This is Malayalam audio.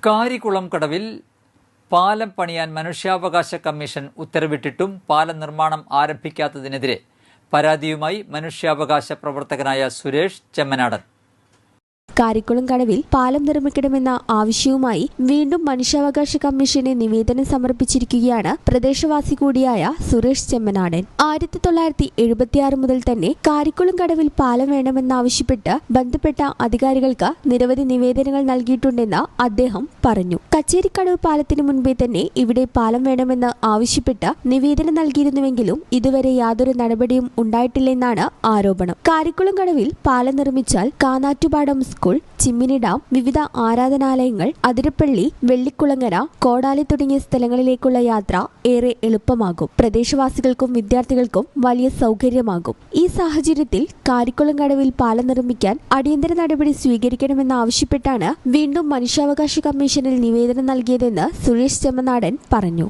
കാരിക്കുളം കടവിൽ പാലം പണിയാൻ മനുഷ്യാവകാശ കമ്മീഷൻ ഉത്തരവിട്ടിട്ടും പാലം നിർമ്മാണം ആരംഭിക്കാത്തതിനെതിരെ പരാതിയുമായി മനുഷ്യാവകാശ പ്രവർത്തകനായ സുരേഷ് ചെമ്മനാടൻ. കാരിക്കുളം കടവിൽ പാലം നിർമ്മിക്കണമെന്ന ആവശ്യവുമായി വീണ്ടും മനുഷ്യാവകാശ കമ്മീഷന് നിവേദനം സമർപ്പിച്ചിരിക്കുകയാണ് പ്രദേശവാസി കൂടിയായ സുരേഷ് ചെമ്മനാടൻ. 1976 മുതൽ തന്നെ കാരിക്കുളം കടവിൽ പാലം വേണമെന്നാവശ്യപ്പെട്ട് ബന്ധപ്പെട്ട അധികാരികൾക്ക് നിരവധി നിവേദനങ്ങൾ നൽകിയിട്ടുണ്ടെന്ന് അദ്ദേഹം പറഞ്ഞു. കച്ചേരിക്കടവ് പാലത്തിന് മുൻപേ തന്നെ ഇവിടെ പാലം വേണമെന്ന് ആവശ്യപ്പെട്ട് നിവേദനം നൽകിയിരുന്നുവെങ്കിലും ഇതുവരെ യാതൊരു നടപടിയും ഉണ്ടായിട്ടില്ലെന്നാണ് ആരോപണം. കാരിക്കുളം കടവിൽ പാലം നിർമ്മിച്ചാൽ കാനാറ്റുപാടം സ്കൂൾ, ചിമ്മിനി ഡാം, വിവിധ ആരാധനാലയങ്ങൾ, അതിരപ്പള്ളി, വെള്ളിക്കുളങ്ങര, കോടാലി തുടങ്ങിയ സ്ഥലങ്ങളിലേക്കുള്ള യാത്ര ഏറെ എളുപ്പമാകും. പ്രദേശവാസികൾക്കും വിദ്യാർത്ഥികൾക്കും വലിയ സൗകര്യമാകും. ഈ സാഹചര്യത്തിൽ കാരിക്കുളം കടവിൽ പാലം നിർമ്മിക്കാൻ അടിയന്തര നടപടി സ്വീകരിക്കണമെന്നാവശ്യപ്പെട്ടാണ് വീണ്ടും മനുഷ്യാവകാശ കമ്മീഷനിൽ നിവേദനം നൽകിയതെന്ന് സുരേഷ് ചെമ്മനാടൻ പറഞ്ഞു.